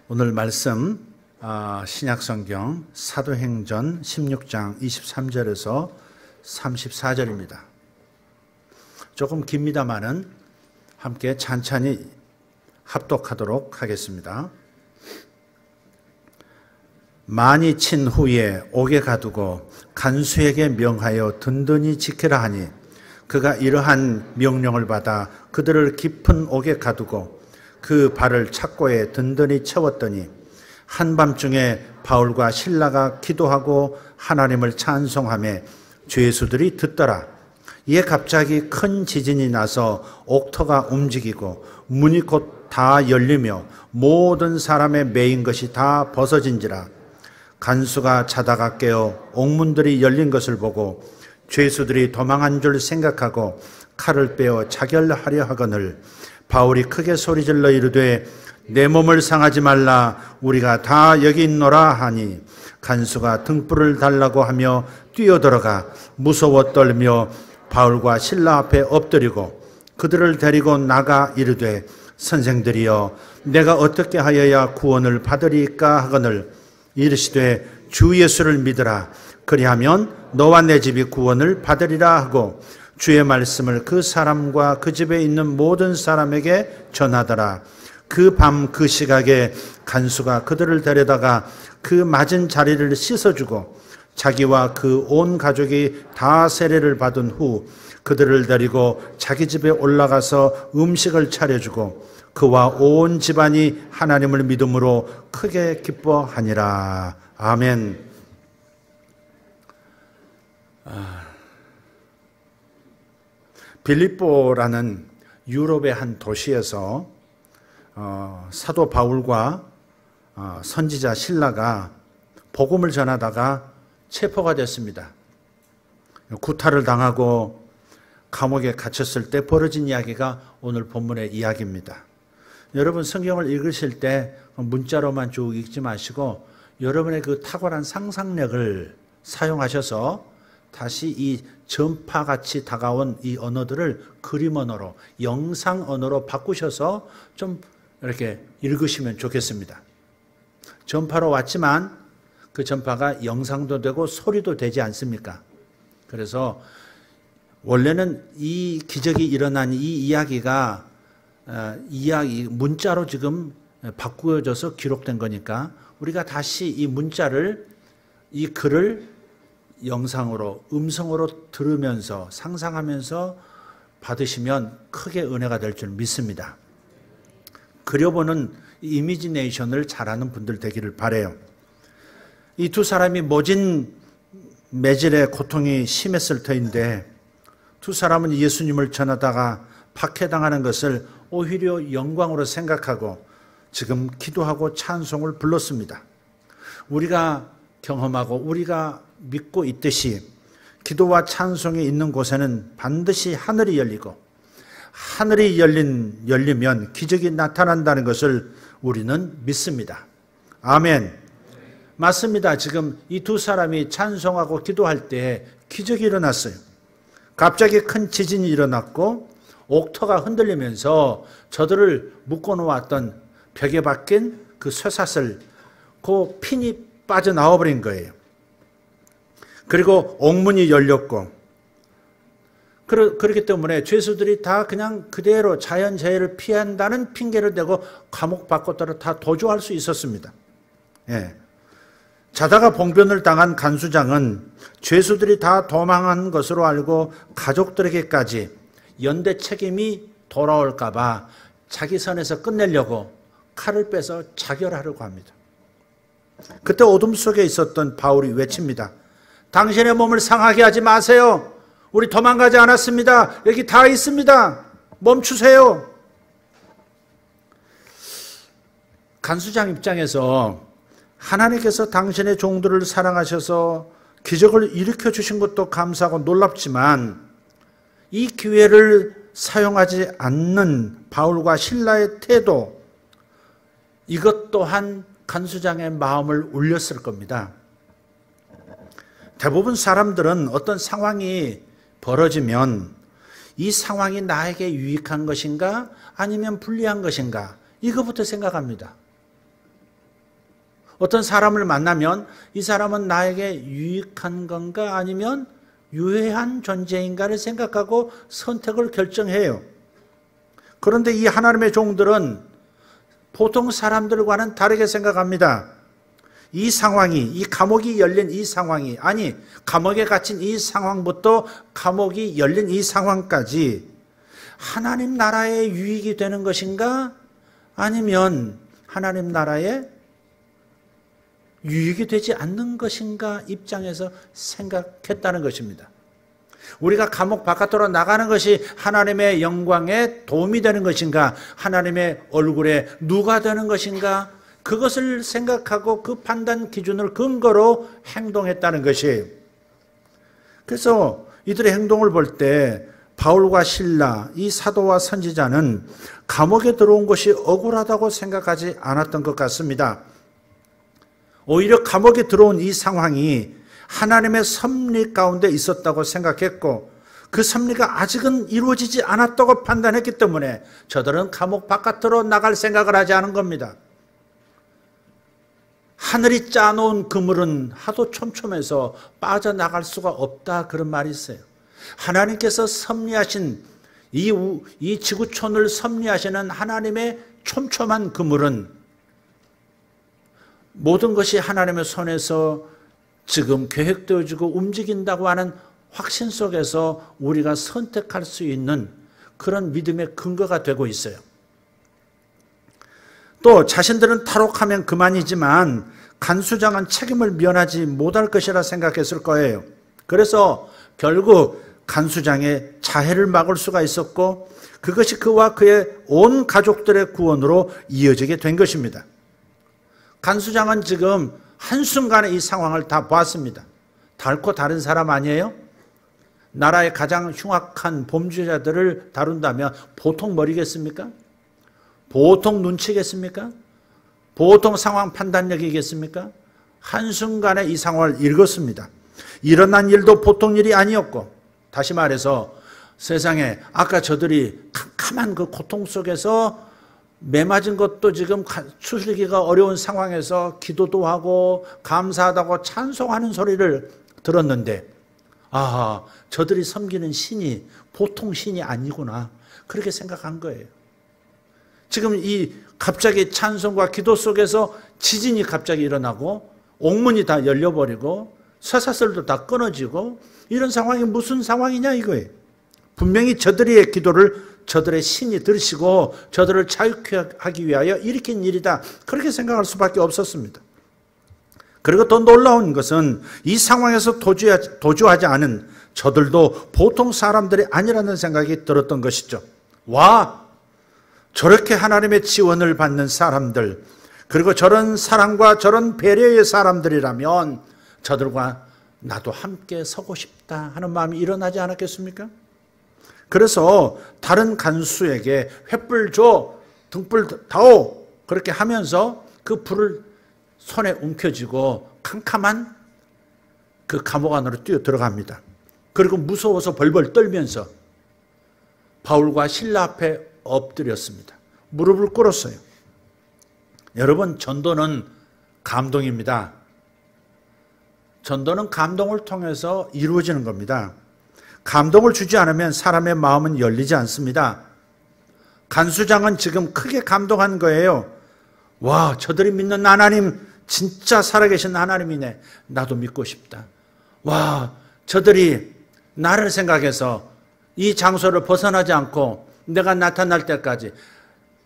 오늘 말씀 신약성경 사도행전 16장 23절에서 34절입니다. 조금 깁니다마는 함께 찬찬히 합독하도록 하겠습니다. 많이 친 후에 옥에 가두고 간수에게 명하여 든든히 지키라 하니 그가 이러한 명령을 받아 그들을 깊은 옥에 가두고 그 발을 착고에 든든히 채웠더니 한밤중에 바울과 실라가 기도하고 하나님을 찬송하며 죄수들이 듣더라. 이에 갑자기 큰 지진이 나서 옥터가 움직이고 문이 곧 다 열리며 모든 사람의 매인 것이 다 벗어진지라. 간수가 자다가 깨어 옥문들이 열린 것을 보고 죄수들이 도망한 줄 생각하고 칼을 빼어 자결하려 하거늘 바울이 크게 소리질러 이르되 내 몸을 상하지 말라 우리가 다 여기 있노라 하니 간수가 등불을 달라고 하며 뛰어들어가 무서워 떨며 바울과 실라 앞에 엎드리고 그들을 데리고 나가 이르되 선생들이여 내가 어떻게 하여야 구원을 받으리까 하거늘 이르시되 주 예수를 믿으라 그리하면 너와 내 집이 구원을 받으리라 하고 주의 말씀을 그 사람과 그 집에 있는 모든 사람에게 전하더라. 그 밤 그 시각에 간수가 그들을 데려다가 그 맞은 자리를 씻어주고 자기와 그 온 가족이 다 세례를 받은 후 그들을 데리고 자기 집에 올라가서 음식을 차려주고 그와 온 집안이 하나님을 믿음으로 크게 기뻐하니라. 아멘. 빌립보라는 유럽의 한 도시에서 사도 바울과 선지자 실라가 복음을 전하다가 체포가 됐습니다. 구타를 당하고 감옥에 갇혔을 때 벌어진 이야기가 오늘 본문의 이야기입니다. 여러분 성경을 읽으실 때 문자로만 쭉 읽지 마시고 여러분의 그 탁월한 상상력을 사용하셔서 다시 이 전파같이 다가온 이 언어들을 그림 언어로, 영상 언어로 바꾸셔서 좀 이렇게 읽으시면 좋겠습니다. 전파로 왔지만 그 전파가 영상도 되고 소리도 되지 않습니까? 그래서 원래는 이 기적이 일어난 이 이야기가 문자로 지금 바꾸어져서 기록된 거니까 우리가 다시 이 문자를, 이 글을 영상으로, 음성으로 들으면서 상상하면서 받으시면 크게 은혜가 될 줄 믿습니다. 그려보는 이미지네이션을 잘하는 분들 되기를 바라요. 이 두 사람이 모진 매질의 고통이 심했을 터인데 두 사람은 예수님을 전하다가 박해당하는 것을 오히려 영광으로 생각하고 지금 기도하고 찬송을 불렀습니다. 우리가 경험하고 우리가 믿고 있듯이 기도와 찬송이 있는 곳에는 반드시 하늘이 열리고 하늘이 열리면 기적이 나타난다는 것을 우리는 믿습니다. 아멘. 맞습니다. 지금 이 두 사람이 찬송하고 기도할 때 기적이 일어났어요. 갑자기 큰 지진이 일어났고 옥터가 흔들리면서 저들을 묶어놓았던 벽에 박힌 그 쇠사슬, 그 핀이 빠져나와 버린 거예요. 그리고 옥문이 열렸고 그렇기 때문에 죄수들이 다 그냥 그대로 자연재해를 피한다는 핑계를 대고 감옥 밖으로 다 도주할 수 있었습니다. 예. 자다가 봉변을 당한 간수장은 죄수들이 다 도망한 것으로 알고 가족들에게까지 연대 책임이 돌아올까 봐 자기 선에서 끝내려고 칼을 빼서 자결하려고 합니다. 그때 어둠 속에 있었던 바울이 외칩니다. 당신의 몸을 상하게 하지 마세요. 우리 도망가지 않았습니다. 여기 다 있습니다. 멈추세요. 간수장 입장에서 하나님께서 당신의 종들을 사랑하셔서 기적을 일으켜 주신 것도 감사하고 놀랍지만 이 기회를 사용하지 않는 바울과 실라의 태도, 이것 또한 간수장의 마음을 울렸을 겁니다. 대부분 사람들은 어떤 상황이 벌어지면 이 상황이 나에게 유익한 것인가 아니면 불리한 것인가 이거부터 생각합니다. 어떤 사람을 만나면 이 사람은 나에게 유익한 건가 아니면 유해한 존재인가를 생각하고 선택을 결정해요. 그런데 이 하나님의 종들은 보통 사람들과는 다르게 생각합니다. 이 상황이, 이 감옥이 열린 이 상황이, 아니 감옥에 갇힌 이 상황부터 감옥이 열린 이 상황까지 하나님 나라의 유익이 되는 것인가 아니면 하나님 나라의 유익이 되지 않는 것인가 입장에서 생각했다는 것입니다. 우리가 감옥 바깥으로 나가는 것이 하나님의 영광에 도움이 되는 것인가, 하나님의 얼굴에 누가 되는 것인가, 그것을 생각하고 그 판단 기준을 근거로 행동했다는 것이에요. 그래서 이들의 행동을 볼 때 바울과 실라, 이 사도와 선지자는 감옥에 들어온 것이 억울하다고 생각하지 않았던 것 같습니다. 오히려 감옥에 들어온 이 상황이 하나님의 섭리 가운데 있었다고 생각했고 그 섭리가 아직은 이루어지지 않았다고 판단했기 때문에 저들은 감옥 바깥으로 나갈 생각을 하지 않은 겁니다. 하늘이 짜놓은 그물은 하도 촘촘해서 빠져나갈 수가 없다, 그런 말이 있어요. 하나님께서 섭리하신 이 지구촌을 섭리하시는 하나님의 촘촘한 그물은 모든 것이 하나님의 손에서 지금 계획되어지고 움직인다고 하는 확신 속에서 우리가 선택할 수 있는 그런 믿음의 근거가 되고 있어요. 또 자신들은 탈옥하면 그만이지만 간수장은 책임을 면하지 못할 것이라 생각했을 거예요. 그래서 결국 간수장의 자해를 막을 수가 있었고 그것이 그와 그의 온 가족들의 구원으로 이어지게 된 것입니다. 간수장은 지금 한순간에 이 상황을 다 보았습니다. 달고 다른 사람 아니에요? 나라의 가장 흉악한 범죄자들을 다룬다면 보통 머리겠습니까? 보통 눈치겠습니까? 보통 상황 판단력이겠습니까? 한순간에 이 상황을 읽었습니다. 일어난 일도 보통 일이 아니었고, 다시 말해서 세상에 아까 저들이 캄캄한 그 고통 속에서 매 맞은 것도 지금 추스리기가 어려운 상황에서 기도도 하고 감사하다고 찬송하는 소리를 들었는데, 아, 저들이 섬기는 신이 보통 신이 아니구나, 그렇게 생각한 거예요. 지금 이 갑자기 찬송과 기도 속에서 지진이 갑자기 일어나고 옥문이 다 열려버리고 쇠사슬도 다 끊어지고 이런 상황이 무슨 상황이냐 이거예요. 분명히 저들의 기도를 저들의 신이 들으시고 저들을 자유케 하기 위하여 일으킨 일이다, 그렇게 생각할 수밖에 없었습니다. 그리고 더 놀라운 것은 이 상황에서 도주하지 않은 저들도 보통 사람들이 아니라는 생각이 들었던 것이죠. 와, 저렇게 하나님의 지원을 받는 사람들, 그리고 저런 사랑과 저런 배려의 사람들이라면 저들과 나도 함께 서고 싶다 하는 마음이 일어나지 않았겠습니까? 그래서 다른 간수에게 횃불 줘, 등불 다오, 그렇게 하면서 그 불을 손에 움켜쥐고 캄캄한 그 감옥 안으로 뛰어 들어갑니다. 그리고 무서워서 벌벌 떨면서 바울과 실라 앞에 엎드렸습니다. 무릎을 꿇었어요. 여러분, 전도는 감동입니다. 전도는 감동을 통해서 이루어지는 겁니다. 감동을 주지 않으면 사람의 마음은 열리지 않습니다. 간수장은 지금 크게 감동한 거예요. 와, 저들이 믿는 하나님 진짜 살아계신 하나님이네. 나도 믿고 싶다. 와, 저들이 나를 생각해서 이 장소를 벗어나지 않고 내가 나타날 때까지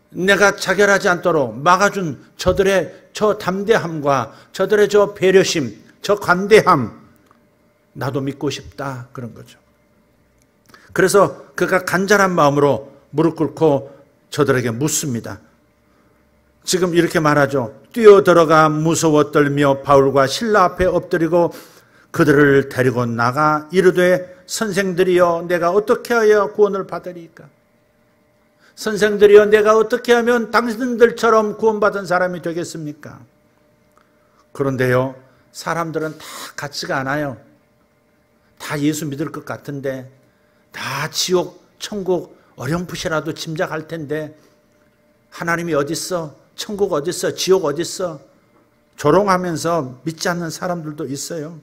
내가 자결하지 않도록 막아준 저들의 저 담대함과 저들의 저 배려심, 저 관대함, 나도 믿고 싶다, 그런 거죠. 그래서 그가 간절한 마음으로 무릎 꿇고 저들에게 묻습니다. 지금 이렇게 말하죠. 뛰어들어가 무서워 떨며 바울과 실라 앞에 엎드리고 그들을 데리고 나가 이르되, 선생들이여, 내가 어떻게 하여 구원을 받으리까? 선생들이여, 내가 어떻게 하면 당신들처럼 구원받은 사람이 되겠습니까? 그런데요, 사람들은 다 같지가 않아요. 다 예수 믿을 것 같은데, 다 지옥, 천국 어렴풋이라도 짐작할 텐데, 하나님이 어디 있어? 천국 어디 있어? 지옥 어디 있어? 조롱하면서 믿지 않는 사람들도 있어요.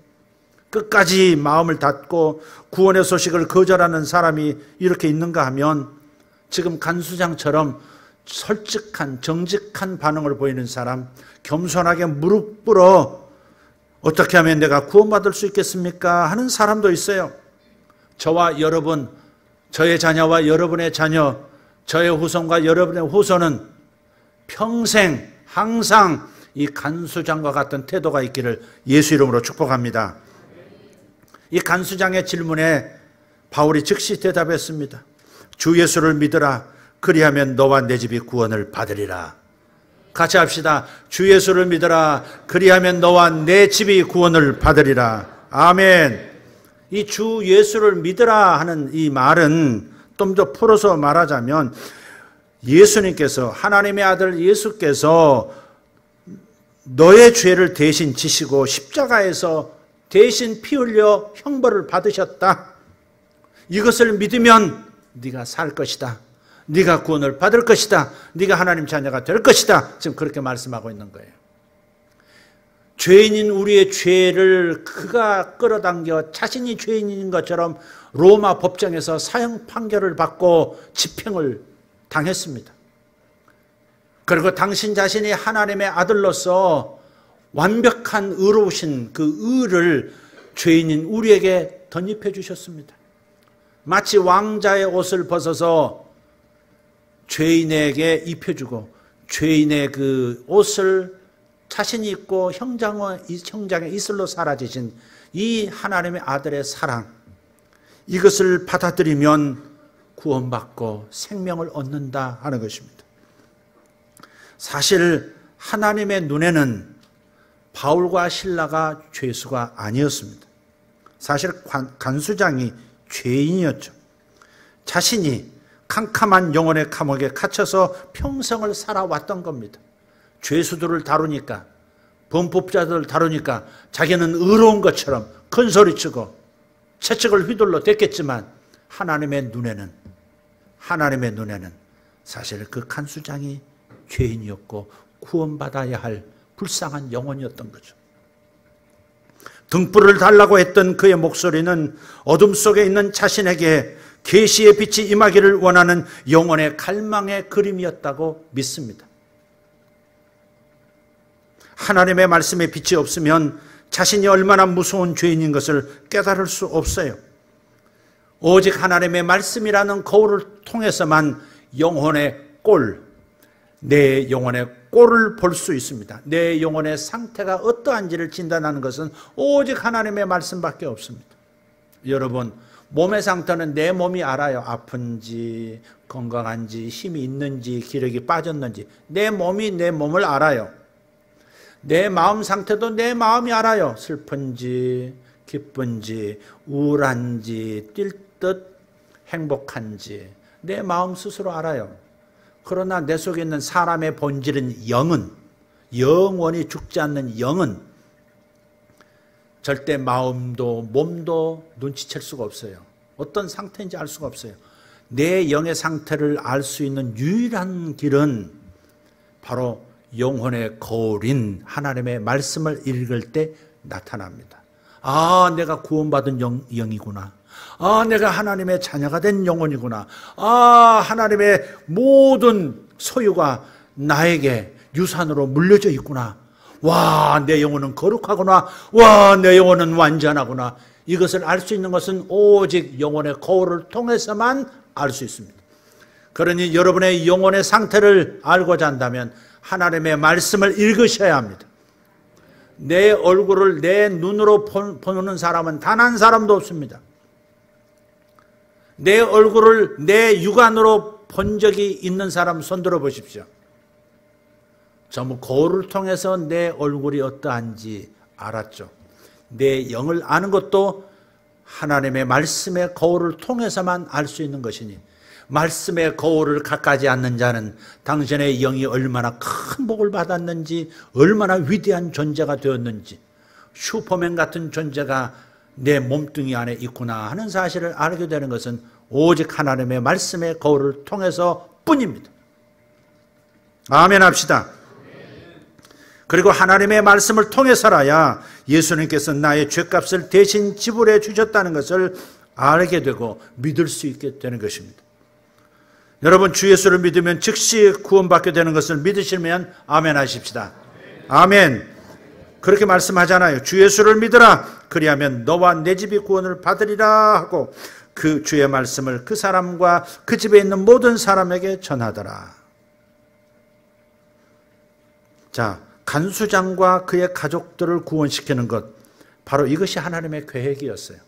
끝까지 마음을 닫고 구원의 소식을 거절하는 사람이 이렇게 있는가 하면 지금 간수장처럼 솔직한 정직한 반응을 보이는 사람, 겸손하게 무릎 꿇어 어떻게 하면 내가 구원받을 수 있겠습니까? 하는 사람도 있어요. 저와 여러분, 저의 자녀와 여러분의 자녀, 저의 후손과 여러분의 후손은 평생 항상 이 간수장과 같은 태도가 있기를 예수 이름으로 축복합니다. 이 간수장의 질문에 바울이 즉시 대답했습니다. 주 예수를 믿으라. 그리하면 너와 내 집이 구원을 받으리라. 같이 합시다. 주 예수를 믿으라. 그리하면 너와 내 집이 구원을 받으리라. 아멘. 이 주 예수를 믿으라 하는 이 말은 좀 더 풀어서 말하자면 예수님께서, 하나님의 아들 예수께서 너의 죄를 대신 지시고 십자가에서 대신 피 흘려 형벌을 받으셨다. 이것을 믿으면 네가 살 것이다. 네가 구원을 받을 것이다. 네가 하나님 자녀가 될 것이다. 지금 그렇게 말씀하고 있는 거예요. 죄인인 우리의 죄를 그가 끌어당겨 자신이 죄인인 것처럼 로마 법정에서 사형 판결을 받고 집행을 당했습니다. 그리고 당신 자신이 하나님의 아들로서 완벽한 의로우신 그 의를 죄인인 우리에게 덧입혀 주셨습니다. 마치 왕자의 옷을 벗어서 죄인에게 입혀주고 죄인의 그 옷을 자신이 입고 형장의 이슬로 사라지신 이 하나님의 아들의 사랑, 이것을 받아들이면 구원받고 생명을 얻는다 하는 것입니다. 사실 하나님의 눈에는 바울과 실라가 죄수가 아니었습니다. 사실 간수장이 죄인이었죠. 자신이 캄캄한 영혼의 감옥에 갇혀서 평생을 살아왔던 겁니다. 죄수들을 다루니까, 범법자들을 다루니까 자기는 의로운 것처럼 큰 소리치고 채찍을 휘둘러 댔겠지만 하나님의 눈에는 사실 그 간수장이 죄인이었고 구원받아야 할 불쌍한 영혼이었던 거죠. 등불을 달라고 했던 그의 목소리는 어둠 속에 있는 자신에게 계시의 빛이 임하기를 원하는 영혼의 갈망의 그림이었다고 믿습니다. 하나님의 말씀에 빛이 없으면 자신이 얼마나 무서운 죄인인 것을 깨달을 수 없어요. 오직 하나님의 말씀이라는 거울을 통해서만 영혼의 꼴, 내 영혼의 꼴을 볼 수 있습니다. 내 영혼의 상태가 어떠한지를 진단하는 것은 오직 하나님의 말씀밖에 없습니다. 여러분, 몸의 상태는 내 몸이 알아요. 아픈지, 건강한지, 힘이 있는지, 기력이 빠졌는지. 내 몸이 내 몸을 알아요. 내 마음 상태도 내 마음이 알아요. 슬픈지, 기쁜지, 우울한지, 뛸 듯 행복한지. 내 마음 스스로 알아요. 그러나 내 속에 있는 사람의 본질은 영원히 죽지 않는 영은 절대 마음도 몸도 눈치챌 수가 없어요. 어떤 상태인지 알 수가 없어요. 내 영의 상태를 알 수 있는 유일한 길은 바로 영혼의 거울인 하나님의 말씀을 읽을 때 나타납니다. 아, 내가 구원받은 영이구나. 아, 내가 하나님의 자녀가 된 영혼이구나. 아, 하나님의 모든 소유가 나에게 유산으로 물려져 있구나. 와, 내 영혼은 거룩하구나. 와, 내 영혼은 완전하구나. 이것을 알 수 있는 것은 오직 영혼의 거울을 통해서만 알 수 있습니다. 그러니 여러분의 영혼의 상태를 알고자 한다면 하나님의 말씀을 읽으셔야 합니다. 내 얼굴을 내 눈으로 보는 사람은 단 한 사람도 없습니다. 내 얼굴을 내 육안으로 본 적이 있는 사람 손들어 보십시오. 전부 거울을 통해서 내 얼굴이 어떠한지 알았죠. 내 영을 아는 것도 하나님의 말씀의 거울을 통해서만 알 수 있는 것이니 말씀의 거울을 갖가지 않는 자는 당신의 영이 얼마나 큰 복을 받았는지, 얼마나 위대한 존재가 되었는지, 슈퍼맨 같은 존재가 내 몸뚱이 안에 있구나 하는 사실을 알게 되는 것은 오직 하나님의 말씀의 거울을 통해서 뿐입니다. 아멘 합시다. 그리고 하나님의 말씀을 통해서라야 예수님께서 나의 죄값을 대신 지불해 주셨다는 것을 알게 되고 믿을 수 있게 되는 것입니다. 여러분, 주 예수를 믿으면 즉시 구원받게 되는 것을 믿으시면 아멘 하십시다. 아멘. 그렇게 말씀하잖아요. 주 예수를 믿으라. 그리하면 너와 내 집이 구원을 받으리라 하고 그 주의 말씀을 그 사람과 그 집에 있는 모든 사람에게 전하더라. 자, 간수장과 그의 가족들을 구원시키는 것, 바로 이것이 하나님의 계획이었어요.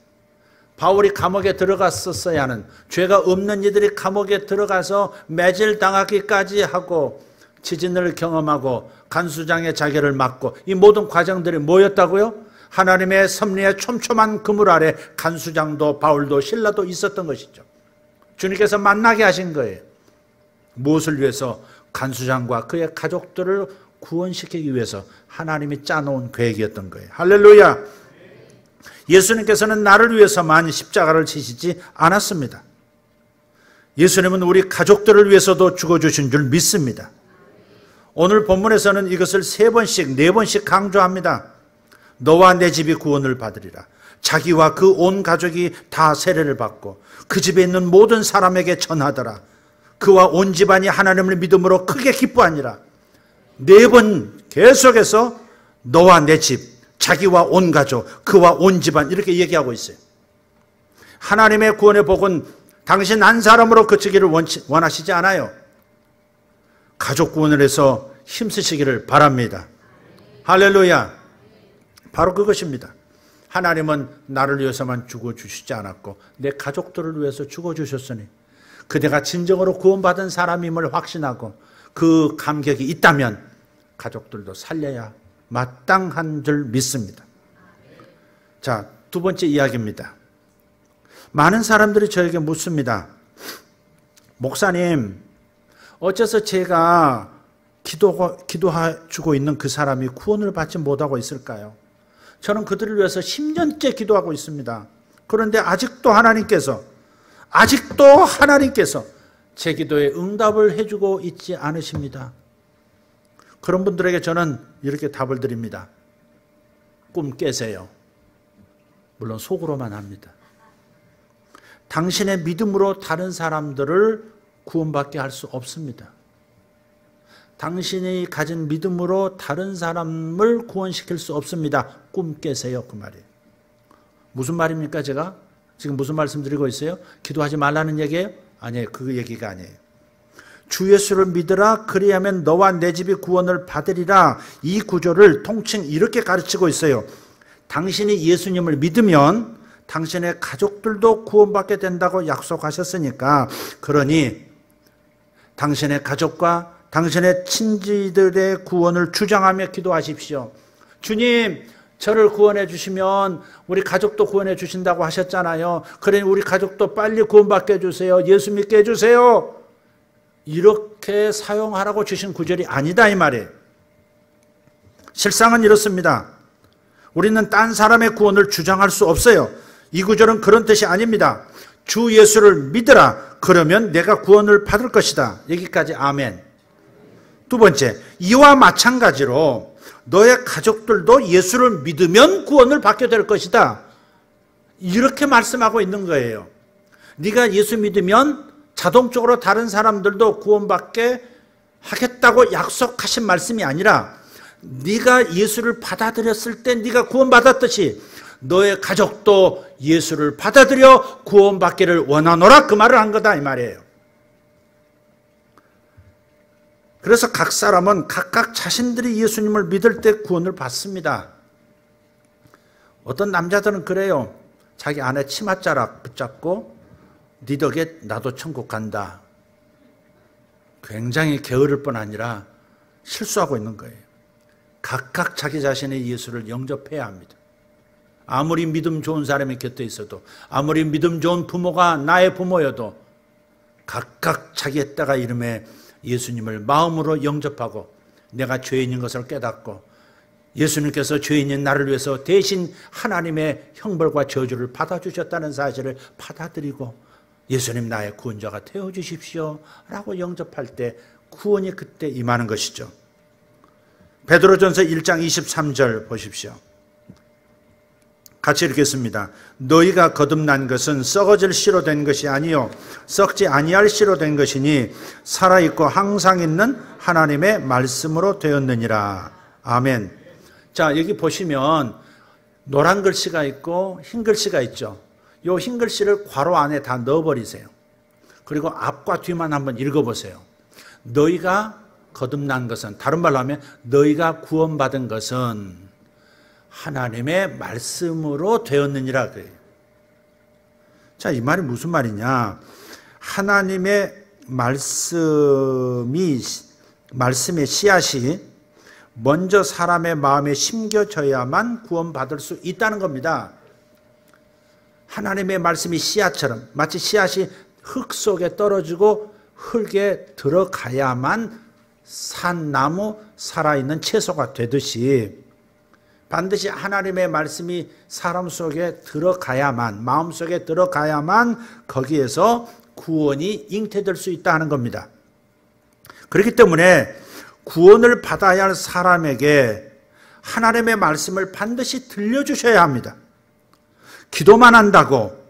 바울이 감옥에 들어갔었어야 하는, 죄가 없는 이들이 감옥에 들어가서 매질당하기까지 하고 지진을 경험하고 간수장의 자결을 맡고 이 모든 과정들이 뭐였다고요? 하나님의 섭리의 촘촘한 그물 아래 간수장도 바울도 신라도 있었던 것이죠. 주님께서 만나게 하신 거예요. 무엇을 위해서? 간수장과 그의 가족들을 구원시키기 위해서 하나님이 짜놓은 계획이었던 거예요. 할렐루야. 예수님께서는 나를 위해서만 십자가를 지시지 않았습니다. 예수님은 우리 가족들을 위해서도 죽어주신 줄 믿습니다. 오늘 본문에서는 이것을 3번씩 4번씩 강조합니다. 너와 내 집이 구원을 받으리라. 자기와 그 온 가족이 다 세례를 받고 그 집에 있는 모든 사람에게 전하더라. 그와 온 집안이 하나님을 믿음으로 크게 기뻐하니라. 4번 계속해서 너와 내 집, 자기와 온 가족, 그와 온 집안 이렇게 얘기하고 있어요. 하나님의 구원의 복은 당신 한 사람으로 그치기를 원하시지 않아요. 가족 구원을 해서 힘쓰시기를 바랍니다. 할렐루야. 바로 그것입니다. 하나님은 나를 위해서만 죽어주시지 않았고 내 가족들을 위해서 죽어주셨으니 그대가 진정으로 구원받은 사람임을 확신하고 그 감격이 있다면 가족들도 살려야 마땅한 줄 믿습니다. 자, 2번째 이야기입니다. 많은 사람들이 저에게 묻습니다. 목사님, 어째서 제가 기도해주고 있는 그 사람이 구원을 받지 못하고 있을까요? 저는 그들을 위해서 10년째 기도하고 있습니다. 그런데 아직도 하나님께서 제 기도에 응답을 해주고 있지 않으십니다. 그런 분들에게 저는 이렇게 답을 드립니다. 꿈 깨세요. 물론 속으로만 합니다. 당신의 믿음으로 다른 사람들을 구원받게 할 수 없습니다. 당신이 가진 믿음으로 다른 사람을 구원시킬 수 없습니다. 꿈 깨세요. 그 말이에요. 무슨 말입니까? 제가 지금 무슨 말씀 드리고 있어요? 기도하지 말라는 얘기예요? 아니에요. 그 얘기가 아니에요. 주 예수를 믿으라. 그리하면 너와 내 집이 구원을 받으리라. 이 구조를 통칭 이렇게 가르치고 있어요. 당신이 예수님을 믿으면 당신의 가족들도 구원받게 된다고 약속하셨으니까, 그러니 당신의 가족과 당신의 친지들의 구원을 주장하며 기도하십시오. 주님, 저를 구원해 주시면 우리 가족도 구원해 주신다고 하셨잖아요. 그러니 우리 가족도 빨리 구원받게 해주세요. 예수 믿게 해주세요. 이렇게 사용하라고 주신 구절이 아니다 이 말이에요. 실상은 이렇습니다. 우리는 딴 사람의 구원을 주장할 수 없어요. 이 구절은 그런 뜻이 아닙니다. 주 예수를 믿으라. 그러면 내가 구원을 받을 것이다. 여기까지 아멘. 2번째, 이와 마찬가지로 너의 가족들도 예수를 믿으면 구원을 받게 될 것이다. 이렇게 말씀하고 있는 거예요. 네가 예수 믿으면 자동적으로 다른 사람들도 구원받게 하겠다고 약속하신 말씀이 아니라 네가 예수를 받아들였을 때 네가 구원받았듯이 너의 가족도 예수를 받아들여 구원받기를 원하노라, 그 말을 한 거다 이 말이에요. 그래서 각 사람은 각각 자신들이 예수님을 믿을 때 구원을 받습니다. 어떤 남자들은 그래요. 자기 아내 치맛자락 붙잡고 네 덕에 나도 천국 간다. 굉장히 게으를 뿐 아니라 실수하고 있는 거예요. 각각 자기 자신의 예수를 영접해야 합니다. 아무리 믿음 좋은 사람이 곁에 있어도, 아무리 믿음 좋은 부모가 나의 부모여도 각각 자기의 때가 이름에 예수님을 마음으로 영접하고 내가 죄인인 것을 깨닫고 예수님께서 죄인인 나를 위해서 대신 하나님의 형벌과 저주를 받아주셨다는 사실을 받아들이고 예수님 나의 구원자가 되어주십시오 라고 영접할 때 구원이 그때 임하는 것이죠. 베드로전서 1장 23절 보십시오. 같이 읽겠습니다. 너희가 거듭난 것은 썩어질 씨로 된 것이 아니요 썩지 아니할 씨로 된 것이니 살아있고 항상 있는 하나님의 말씀으로 되었느니라. 아멘. 자, 여기 보시면 노란 글씨가 있고 흰 글씨가 있죠. 이 흰 글씨를 괄호 안에 다 넣어버리세요. 그리고 앞과 뒤만 한번 읽어보세요. 너희가 거듭난 것은, 다른 말로 하면 너희가 구원받은 것은 하나님의 말씀으로 되었느니라 그래요. 자, 이 말이 무슨 말이냐? 하나님의 말씀의 씨앗이 먼저 사람의 마음에 심겨져야만 구원받을 수 있다는 겁니다. 하나님의 말씀이 씨앗처럼, 마치 씨앗이 흙 속에 떨어지고 흙에 들어가야만 산 나무, 살아있는 채소가 되듯이 반드시 하나님의 말씀이 사람 속에 들어가야만, 마음속에 들어가야만 거기에서 구원이 잉태될 수 있다 하는 겁니다. 그렇기 때문에 구원을 받아야 할 사람에게 하나님의 말씀을 반드시 들려주셔야 합니다. 기도만 한다고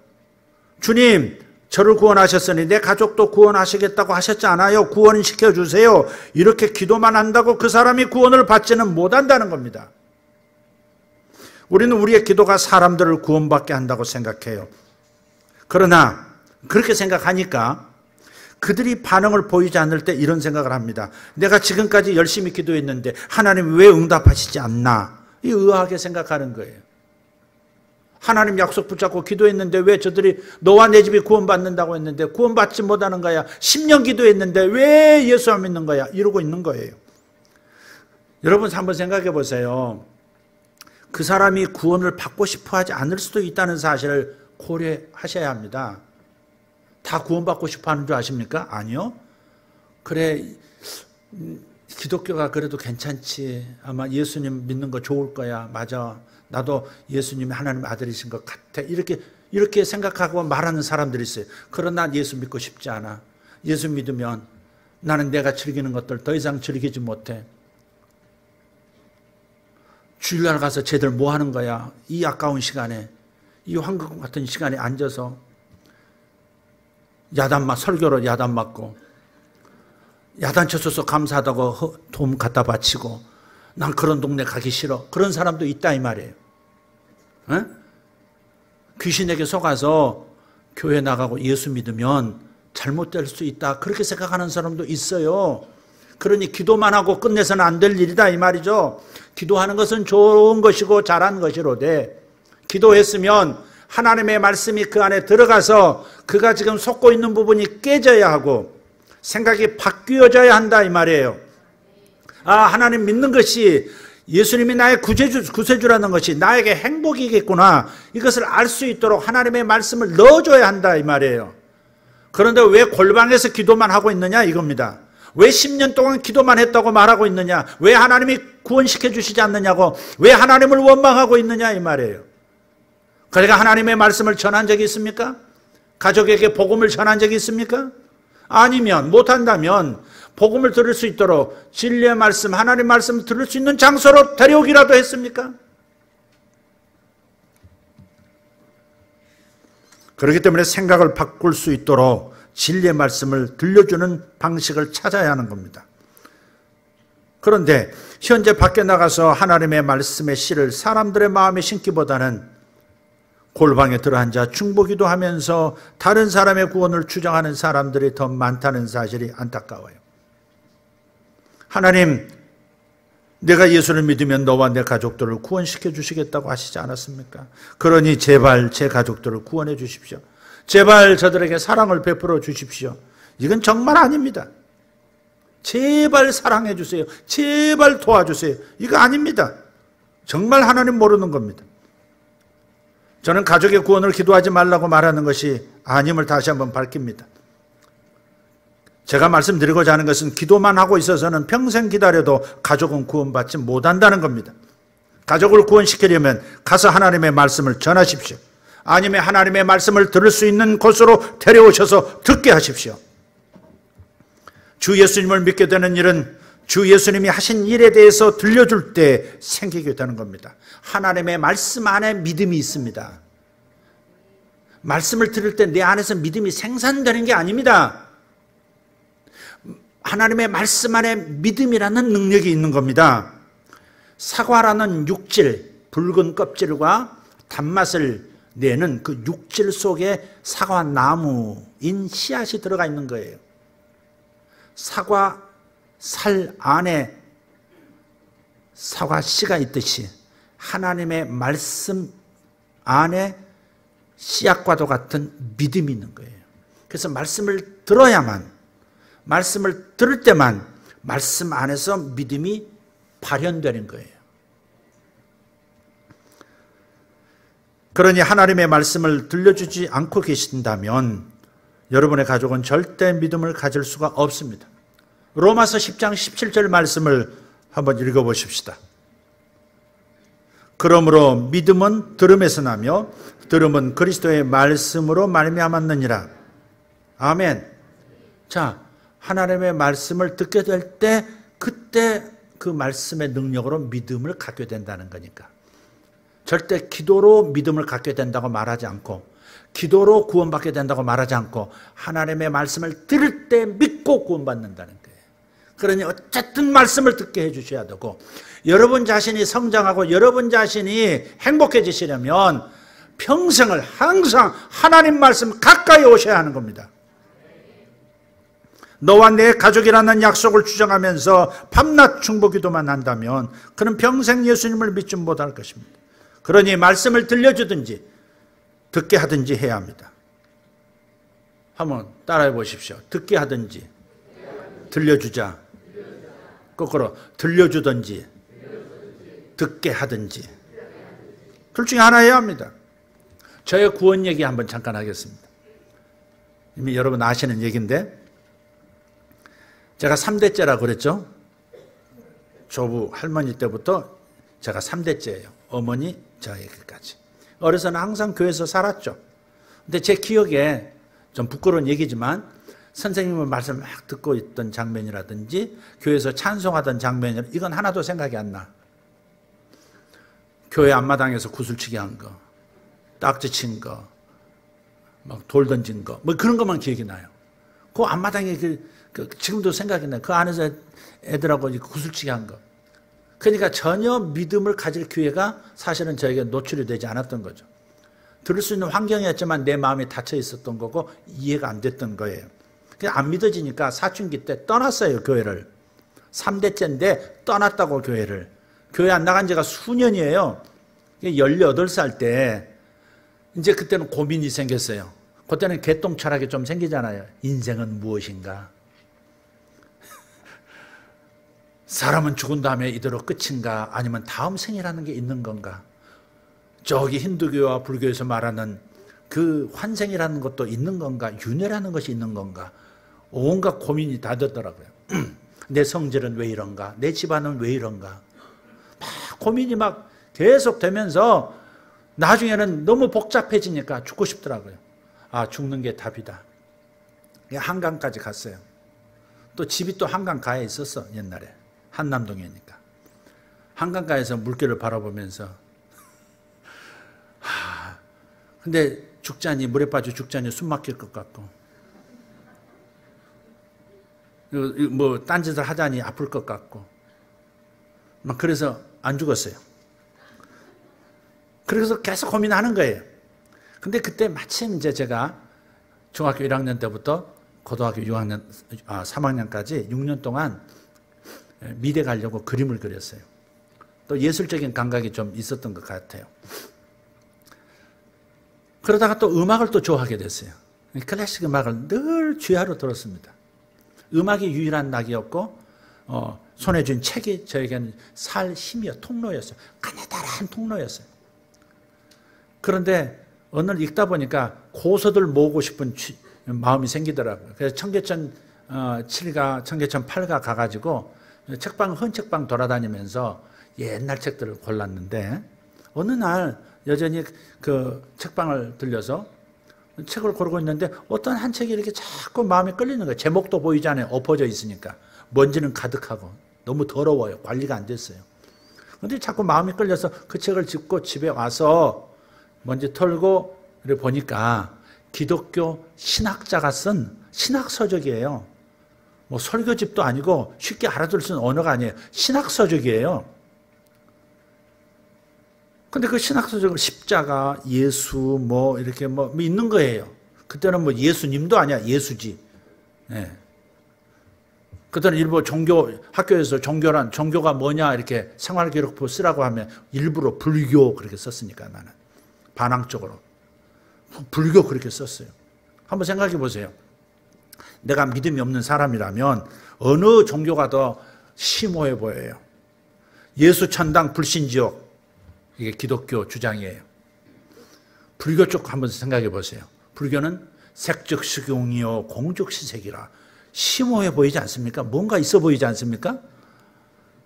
주님 저를 구원하셨으니 내 가족도 구원하시겠다고 하셨잖아요. 구원시켜주세요. 이렇게 기도만 한다고 그 사람이 구원을 받지는 못한다는 겁니다. 우리는 우리의 기도가 사람들을 구원받게 한다고 생각해요. 그러나 그렇게 생각하니까 그들이 반응을 보이지 않을 때 이런 생각을 합니다. 내가 지금까지 열심히 기도했는데 하나님 왜 응답하시지 않나? 이 의아하게 생각하는 거예요. 하나님 약속 붙잡고 기도했는데 왜 저들이 너와 내 집이 구원받는다고 했는데 구원받지 못하는 거야? 10년 기도했는데 왜 예수 안 믿는 거야? 이러고 있는 거예요. 여러분 한번 생각해 보세요. 그 사람이 구원을 받고 싶어 하지 않을 수도 있다는 사실을 고려하셔야 합니다. 다 구원받고 싶어 하는 줄 아십니까? 아니요. 그래, 기독교가 그래도 괜찮지. 아마 예수님 믿는 거 좋을 거야. 맞아. 나도 예수님이 하나님의 아들이신 것 같아. 이렇게 생각하고 말하는 사람들이 있어요. 그러나 예수 믿고 싶지 않아. 예수 믿으면 나는 내가 즐기는 것들 더 이상 즐기지 못해. 주일날 가서 쟤들 뭐 하는 거야? 이 아까운 시간에, 이 황금 같은 시간에 앉아서 설교로 야단 맞고, 야단 쳐줘서 감사하다고 돈 갖다 바치고, 난 그런 동네 가기 싫어. 그런 사람도 있다 이 말이에요. 에? 귀신에게 속아서 교회 나가고 예수 믿으면 잘못될 수 있다. 그렇게 생각하는 사람도 있어요. 그러니 기도만 하고 끝내서는 안 될 일이다 이 말이죠. 기도하는 것은 좋은 것이고 잘한 것이로되 기도했으면 하나님의 말씀이 그 안에 들어가서 그가 지금 속고 있는 부분이 깨져야 하고 생각이 바뀌어져야 한다 이 말이에요. 아, 하나님 믿는 것이 예수님이 나의 구세주라는 것이 나에게 행복이겠구나. 이것을 알 수 있도록 하나님의 말씀을 넣어줘야 한다 이 말이에요. 그런데 왜 골방에서 기도만 하고 있느냐 이겁니다. 왜 10년 동안 기도만 했다고 말하고 있느냐? 왜 하나님이 구원시켜 주시지 않느냐고? 왜 하나님을 원망하고 있느냐 이 말이에요. 그러니까 하나님의 말씀을 전한 적이 있습니까? 가족에게 복음을 전한 적이 있습니까? 아니면 못한다면 복음을 들을 수 있도록 진리의 말씀, 하나님의 말씀을 들을 수 있는 장소로 데려오기라도 했습니까? 그렇기 때문에 생각을 바꿀 수 있도록 진리의 말씀을 들려주는 방식을 찾아야 하는 겁니다. 그런데 현재 밖에 나가서 하나님의 말씀의 씨를 사람들의 마음에 심기보다는 골방에 들어앉아 중보기도 하면서 다른 사람의 구원을 주장하는 사람들이 더 많다는 사실이 안타까워요. 하나님, 내가 예수를 믿으면 너와 내 가족들을 구원시켜 주시겠다고 하시지 않았습니까? 그러니 제발 제 가족들을 구원해 주십시오. 제발 저들에게 사랑을 베풀어 주십시오. 이건 정말 아닙니다. 제발 사랑해 주세요. 제발 도와주세요. 이거 아닙니다. 정말 하나님 모르는 겁니다. 저는 가족의 구원을 기도하지 말라고 말하는 것이 아님을 다시 한번 밝힙니다. 제가 말씀드리고자 하는 것은 기도만 하고 있어서는 평생 기다려도 가족은 구원받지 못한다는 겁니다. 가족을 구원시키려면 가서 하나님의 말씀을 전하십시오. 아니면 하나님의 말씀을 들을 수 있는 곳으로 데려오셔서 듣게 하십시오. 주 예수님을 믿게 되는 일은 주 예수님이 하신 일에 대해서 들려줄 때 생기게 되는 겁니다. 하나님의 말씀 안에 믿음이 있습니다. 말씀을 들을 때 내 안에서 믿음이 생산되는 게 아닙니다. 하나님의 말씀 안에 믿음이라는 능력이 있는 겁니다. 사과라는 육질, 붉은 껍질과 단맛을 내는 그 육질 속에 사과 나무인 씨앗이 들어가 있는 거예요. 사과 살 안에 사과 씨가 있듯이 하나님의 말씀 안에 씨앗과도 같은 믿음이 있는 거예요. 그래서 말씀을 들어야만, 말씀을 들을 때만 말씀 안에서 믿음이 발현되는 거예요. 그러니 하나님의 말씀을 들려주지 않고 계신다면 여러분의 가족은 절대 믿음을 가질 수가 없습니다. 로마서 10장 17절 말씀을 한번 읽어보십시다. 그러므로 믿음은 들음에서 나며 들음은 그리스도의 말씀으로 말미암았느니라. 아멘. 자, 하나님의 말씀을 듣게 될 때 그때 그 말씀의 능력으로 믿음을 갖게 된다는 거니까. 절대 기도로 믿음을 갖게 된다고 말하지 않고, 기도로 구원받게 된다고 말하지 않고, 하나님의 말씀을 들을 때 믿고 구원받는다는 거예요. 그러니 어쨌든 말씀을 듣게 해주셔야 되고, 여러분 자신이 성장하고 여러분 자신이 행복해지시려면 평생을 항상 하나님 말씀 가까이 오셔야 하는 겁니다. 너와 내 가족이라는 약속을 주장하면서 밤낮 중보기도만 한다면 그는 평생 예수님을 믿지 못할 것입니다. 그러니 말씀을 들려주든지 듣게 하든지 해야 합니다. 한번 따라해 보십시오. 듣게 하든지 들려주자. 거꾸로 들려주든지 듣게 하든지 둘 중에 하나 해야 합니다. 저의 구원 얘기 한번 잠깐 하겠습니다. 이미 여러분 아시는 얘기인데 제가 3대째라고 그랬죠. 조부 할머니 때부터 제가 3대째예요. 어머니 저에게까지. 어려서는 항상 교회에서 살았죠. 근데 제 기억에 좀 부끄러운 얘기지만 선생님의 말씀 막 듣고 있던 장면이라든지 교회에서 찬송하던 장면이 이건 하나도 생각이 안 나. 교회 앞마당에서 구슬치기 한 거, 딱지 친 거, 막 돌 던진 거, 뭐 그런 것만 기억이 나요. 그 앞마당에 지금도 생각이 나요. 그 안에서 애들하고 구슬치기 한 거. 그러니까 전혀 믿음을 가질 기회가 사실은 저에게 노출이 되지 않았던 거죠. 들을 수 있는 환경이었지만 내 마음이 닫혀 있었던 거고 이해가 안 됐던 거예요. 그냥 안 믿어지니까 사춘기 때 떠났어요, 교회를. 3대째인데 떠났다고 교회를. 교회 안 나간 지가 수년이에요. 18살 때 이제 그때는 고민이 생겼어요. 그때는 개똥 철학이 좀 생기잖아요. 인생은 무엇인가? 사람은 죽은 다음에 이대로 끝인가? 아니면 다음 생이라는 게 있는 건가? 저기 힌두교와 불교에서 말하는 그 환생이라는 것도 있는 건가? 윤회라는 것이 있는 건가? 온갖 고민이 다 됐더라고요. 내 성질은 왜 이런가? 내 집안은 왜 이런가? 막 고민이 막 계속 되면서 나중에는 너무 복잡해지니까 죽고 싶더라고요. 아, 죽는 게 답이다. 한강까지 갔어요. 또 집이 또 한강가에 있었어, 옛날에. 한남동이니까. 한강가에서 물결을 바라보면서 근데 죽자니, 물에 빠져 죽자니 숨 막힐 것 같고 뭐 딴짓을 하자니 아플 것 같고 막 그래서 안 죽었어요. 그래서 계속 고민하는 거예요. 근데 그때 마침 이제 제가 중학교 1학년 때부터 고등학교 3학년까지 6년 동안 미대 가려고 그림을 그렸어요. 또 예술적인 감각이 좀 있었던 것 같아요. 그러다가 또 음악을 또 좋아하게 됐어요. 클래식 음악을 늘 주야로 들었습니다. 음악이 유일한 낙이었고 손에 쥔 책이 저에게는 살 힘이었어요. 통로였어요. 가느다란 통로였어요. 그런데 어느 날 읽다 보니까 고서들 모으고 싶은 마음이 생기더라고요. 그래서 청계천 7가, 청계천 8가 가가지고 헌책방 돌아다니면서 옛날 책들을 골랐는데 어느 날 여전히 그 책방을 들려서 책을 고르고 있는데 어떤 한 책이 이렇게 자꾸 마음에 끌리는 거예요. 제목도 보이지 않아요. 엎어져 있으니까. 먼지는 가득하고. 너무 더러워요. 관리가 안 됐어요. 근데 자꾸 마음이 끌려서 그 책을 짚고 집에 와서 먼지 털고 이렇게 보니까 기독교 신학자가 쓴 신학서적이에요. 뭐 설교집도 아니고 쉽게 알아들 수 있는 언어가 아니에요. 신학서적이에요. 근데 그 신학서적을 십자가, 예수 뭐 이렇게 뭐 있는 거예요. 그때는 뭐 예수님도 아니야. 예수지. 네. 그때는 일부 종교, 학교에서 종교가 뭐냐 이렇게 생활기록부 쓰라고 하면 일부러 불교 그렇게 썼으니까 나는. 반항적으로. 불교 그렇게 썼어요. 한번 생각해 보세요. 내가 믿음이 없는 사람이라면 어느 종교가 더 심오해 보여요. 예수 천당 불신지옥. 이게 기독교 주장이에요. 불교 쪽 한번 생각해 보세요. 불교는 색적식용이요 공적시색이라 심오해 보이지 않습니까? 뭔가 있어 보이지 않습니까?